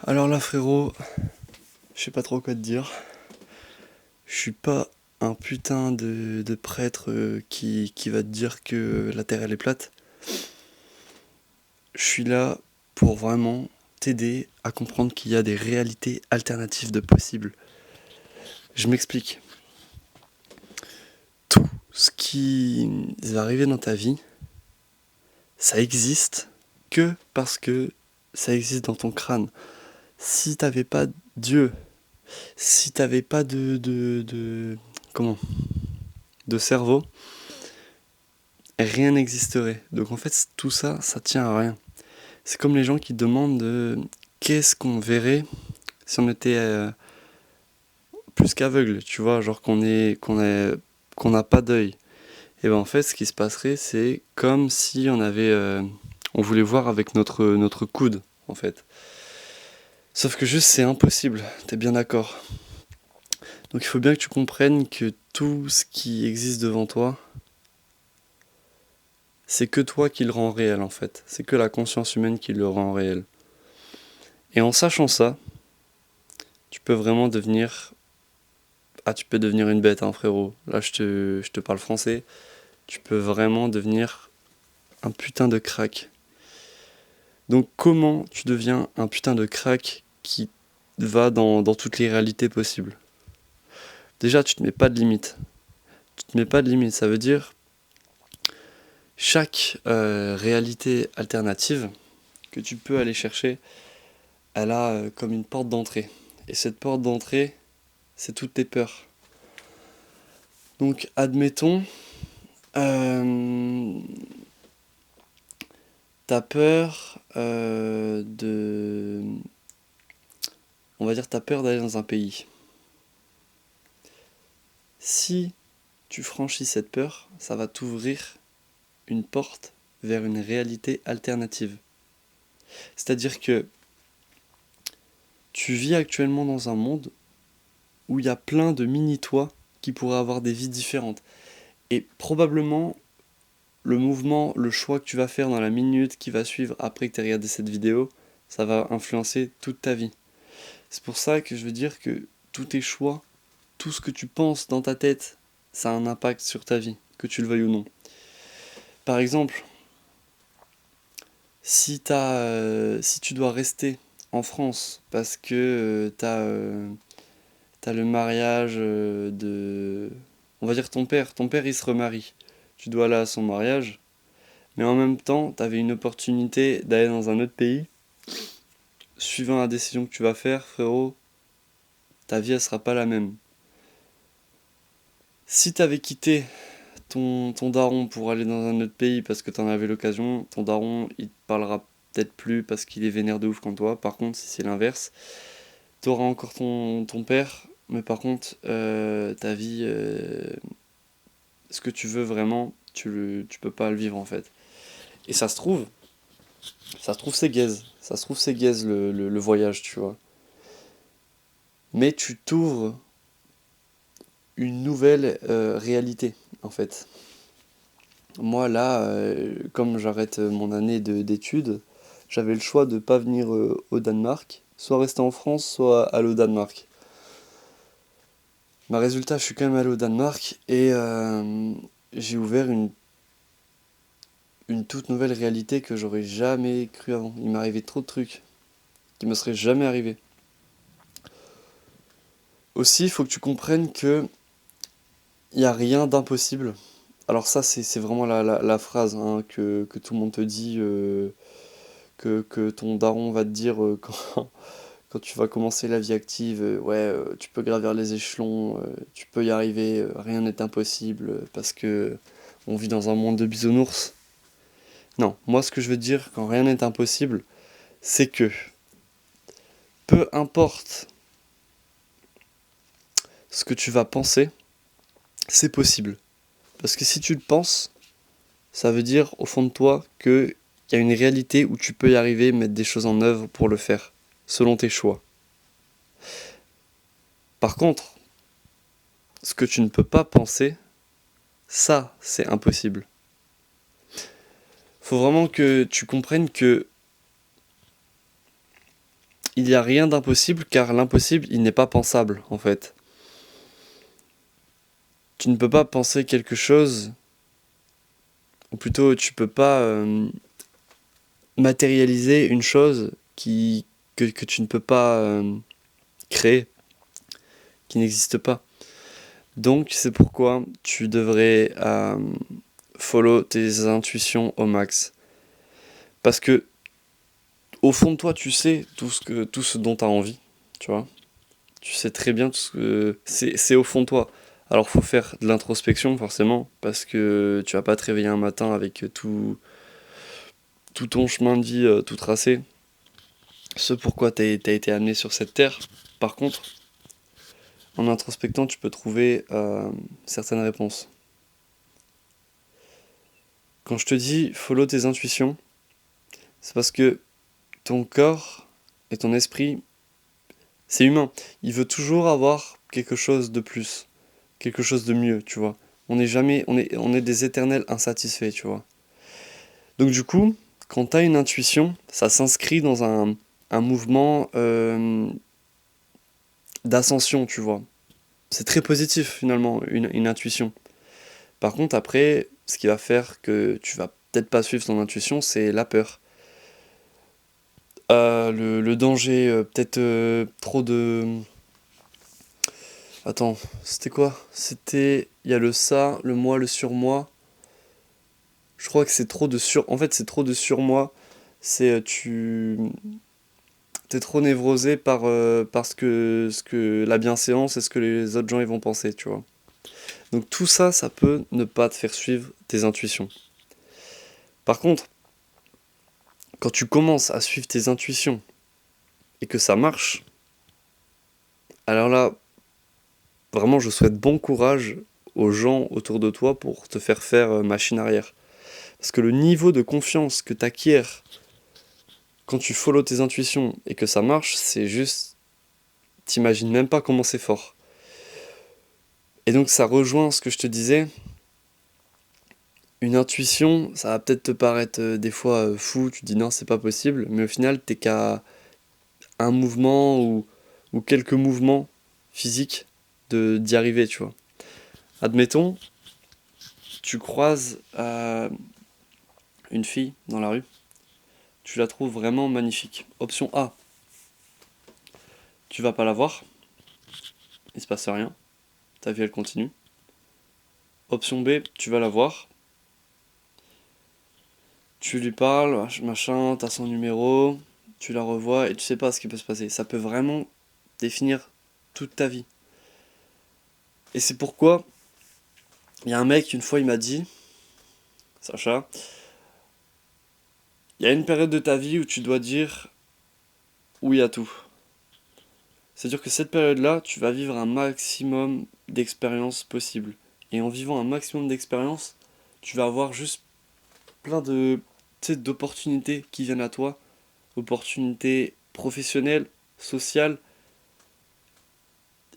Alors là, frérot, je sais pas trop quoi te dire. Je suis pas un putain de prêtre qui va te dire que la Terre elle est plate. Je suis là pour vraiment t'aider à comprendre qu'il y a des réalités alternatives de possibles. Je m'explique. Tout ce qui va arriver dans ta vie, ça existe que parce que ça existe dans ton crâne. Si t'avais pas Dieu, si t'avais pas comment, de cerveau, rien n'existerait. Donc en fait, tout ça, ça tient à rien. C'est comme les gens qui demandent qu'est-ce qu'on verrait si on était plus qu'aveugle, tu vois, genre qu'on n'a pas d'œil. Et ben en fait, ce qui se passerait, c'est comme si on voulait voir avec notre coude, en fait. Sauf que juste, c'est impossible. T'es bien d'accord. Donc il faut bien que tu comprennes que tout ce qui existe devant toi, c'est que toi qui le rend réel, en fait. C'est que la conscience humaine qui le rend réel. Et en sachant ça, tu peux vraiment devenir... Ah, tu peux devenir une bête, hein, frérot. Là, je te parle français. Tu peux vraiment devenir un putain de crack. Donc, comment tu deviens un putain de crack qui va dans toutes les réalités possibles? Déjà, tu te mets pas de limite. Tu te mets pas de limite. Ça veut dire, chaque réalité alternative que tu peux aller chercher, elle a comme une porte d'entrée. Et cette porte d'entrée, c'est toutes tes peurs. Donc, admettons, euh, t'as peur On va dire t'as peur d'aller dans un pays. Si tu franchis cette peur, ça va t'ouvrir une porte vers une réalité alternative. C'est-à-dire que tu vis actuellement dans un monde où il y a plein de mini-toi qui pourraient avoir des vies différentes. Et probablement, le mouvement, le choix que tu vas faire dans la minute qui va suivre après que tu aies regardé cette vidéo, ça va influencer toute ta vie. C'est pour ça que je veux dire que tous tes choix, tout ce que tu penses dans ta tête, ça a un impact sur ta vie, que tu le veuilles ou non. Par exemple, si tu dois rester en France parce que t'as le mariage on va dire ton père il se remarie. Tu dois aller à son mariage, mais en même temps, t'avais une opportunité d'aller dans un autre pays. Suivant la décision que tu vas faire, frérot, ta vie elle sera pas la même. Si t'avais quitté ton daron pour aller dans un autre pays parce que t'en avais l'occasion, ton daron il te parlera peut-être plus parce qu'il est vénère de ouf comme toi. Par contre, si c'est l'inverse, t'auras encore ton père, mais par contre, ta vie, ce que tu veux vraiment, tu peux pas le vivre en fait. Et ça se trouve c'est gaze. Ça se trouve c'est gaze le voyage, tu vois. Mais tu t'ouvres une nouvelle réalité en fait. Moi là, comme j'arrête mon année d'études, j'avais le choix de ne pas venir au Danemark, soit rester en France, soit aller au Danemark. Ma résultat, je suis quand même allé au Danemark et j'ai ouvert une toute nouvelle réalité que j'aurais jamais cru avant. Il m'arrivait trop de trucs qui me seraient jamais arrivés. Aussi, il faut que tu comprennes que il n'y a rien d'impossible. Alors ça, c'est vraiment la phrase hein, que tout le monde te dit, que ton daron va te dire quand tu vas commencer la vie active, ouais, tu peux gravir les échelons, tu peux y arriver, rien n'est impossible parce que on vit dans un monde de bisounours. Non, moi ce que je veux dire quand rien n'est impossible, c'est que peu importe ce que tu vas penser, c'est possible. Parce que si tu le penses, ça veut dire au fond de toi qu'il y a une réalité où tu peux y arriver, mettre des choses en œuvre pour le faire, selon tes choix. Par contre, ce que tu ne peux pas penser, ça, c'est impossible. Faut vraiment que tu comprennes que il n'y a rien d'impossible car l'impossible, il n'est pas pensable en fait. Tu ne peux pas penser quelque chose, ou plutôt tu peux pas matérialiser une chose que tu ne peux pas créer, qui n'existe pas. Donc c'est pourquoi tu devrais follow tes intuitions au max. Parce que au fond de toi, tu sais tout ce dont tu as envie, tu vois. Tu sais très bien tout ce que c'est au fond de toi. Alors faut faire de l'introspection forcément parce que tu vas pas te réveiller un matin avec tout ton chemin de vie tout tracé. Ce pourquoi t'as été amené sur cette terre. Par contre, en introspectant, tu peux trouver certaines réponses. Quand je te dis follow tes intuitions, c'est parce que ton corps et ton esprit, c'est humain. Il veut toujours avoir quelque chose de plus, quelque chose de mieux, tu vois. On est des éternels insatisfaits, tu vois. Donc du coup, quand tu as une intuition, ça s'inscrit dans un mouvement d'ascension, tu vois. C'est très positif finalement, une intuition. Par contre, après, ce qui va faire que tu vas peut-être pas suivre ton intuition, c'est la peur. Le danger, peut-être trop de... Attends, c'était quoi? C'était... Il y a le ça, le moi, le surmoi. Je crois que c'est trop de sur... En fait, c'est trop de surmoi. C'est tu... T'es trop névrosé par ce que la bienséance et ce que les autres gens ils vont penser, tu vois. Donc tout ça, ça peut ne pas te faire suivre tes intuitions. Par contre, quand tu commences à suivre tes intuitions et que ça marche, alors là, vraiment, je souhaite bon courage aux gens autour de toi pour te faire machine arrière. Parce que le niveau de confiance que tu acquiers quand tu follow tes intuitions et que ça marche, c'est juste... T'imagines même pas comment c'est fort. Et donc ça rejoint ce que je te disais. Une intuition, ça va peut-être te paraître des fois fou, tu te dis non, c'est pas possible, mais au final, t'es qu'à un mouvement ou quelques mouvements physiques d'y arriver, tu vois. Admettons, tu croises une fille dans la rue, tu la trouves vraiment magnifique. Option A, tu vas pas la voir, il se passe rien, ta vie elle continue. Option B, tu vas la voir, tu lui parles, machin, t'as son numéro, tu la revois et tu sais pas ce qui peut se passer. Ça peut vraiment définir toute ta vie. Et c'est pourquoi il y a un mec, une fois, il m'a dit, Sacha, il y a une période de ta vie où tu dois dire oui à tout. C'est-à-dire que cette période-là, tu vas vivre un maximum d'expériences possibles. Et en vivant un maximum d'expériences, tu vas avoir juste plein de, tu sais, d'opportunités qui viennent à toi, opportunités professionnelles, sociales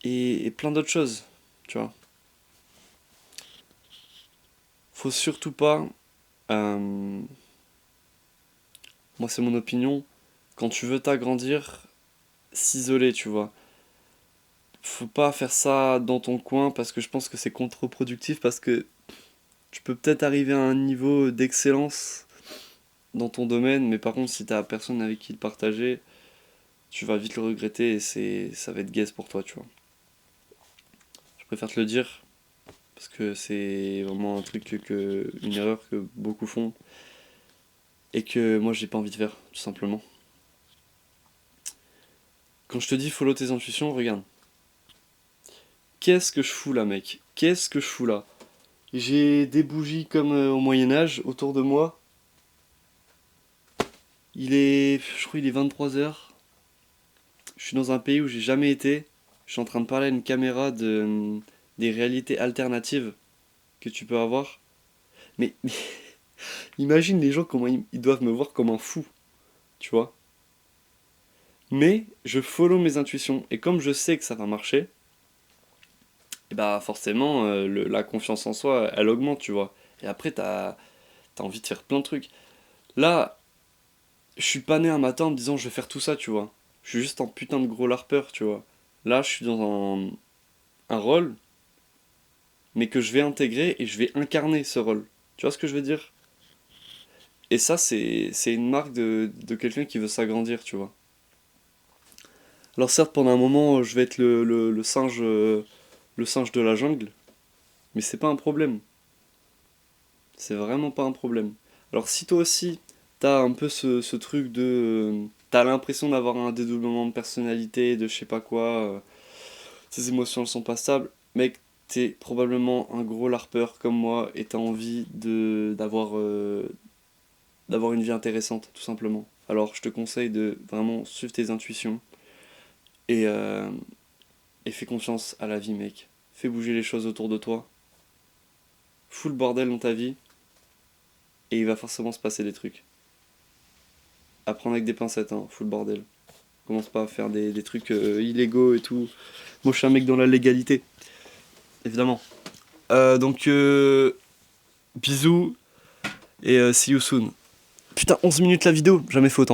et plein d'autres choses, tu vois. Faut surtout pas, euh, moi c'est mon opinion, quand tu veux t'agrandir, s'isoler, tu vois. Faut pas faire ça dans ton coin parce que je pense que c'est contre-productif parce que tu peux peut-être arriver à un niveau d'excellence dans ton domaine, mais par contre si t'as personne avec qui le partager, tu vas vite le regretter et ça va être gaze pour toi, tu vois. Je préfère te le dire parce que c'est vraiment un truc une erreur que beaucoup font et que moi j'ai pas envie de faire, tout simplement. Quand je te dis follow tes intuitions, regarde. Qu'est-ce que je fous là, mec? Qu'est-ce que je fous là? J'ai des bougies comme au Moyen-Âge autour de moi. Je crois, il est 23 h. Je suis dans un pays où j'ai jamais été. Je suis en train de parler à une caméra des réalités alternatives que tu peux avoir. Mais imagine les gens comment ils doivent me voir comme un fou, tu vois. Mais je follow mes intuitions et comme je sais que ça va marcher, et bah forcément la confiance en soi elle augmente, tu vois. Et après t'as envie de faire plein de trucs. Là, je suis pas né un matin en me disant je vais faire tout ça, tu vois. Je Je suis juste un putain de gros larpeur, tu vois. Là, je suis dans un rôle, mais que je vais intégrer et je vais incarner ce rôle. Tu vois ce que je veux dire? Et ça, c'est une marque de quelqu'un qui veut s'agrandir, tu vois. Alors certes, pendant un moment, je vais être le singe de la jungle, mais c'est pas un problème. C'est vraiment pas un problème. Alors si toi aussi, t'as un peu ce truc de... t'as l'impression d'avoir un dédoublement de personnalité, de je sais pas quoi, tes émotions elles sont pas stables, mec, t'es probablement un gros larpeur comme moi et t'as envie d'avoir une vie intéressante, tout simplement. Alors je te conseille de vraiment suivre tes intuitions et, euh, et fais confiance à la vie, mec. Fais bouger les choses autour de toi. Fous le bordel dans ta vie et il va forcément se passer des trucs. Apprendre avec des pincettes, hein, fous le bordel. Commence pas à faire des trucs illégaux et tout. Moi je suis un mec dans la légalité, évidemment. Bisous et see you soon. Putain, 11 minutes la vidéo, jamais fait autant.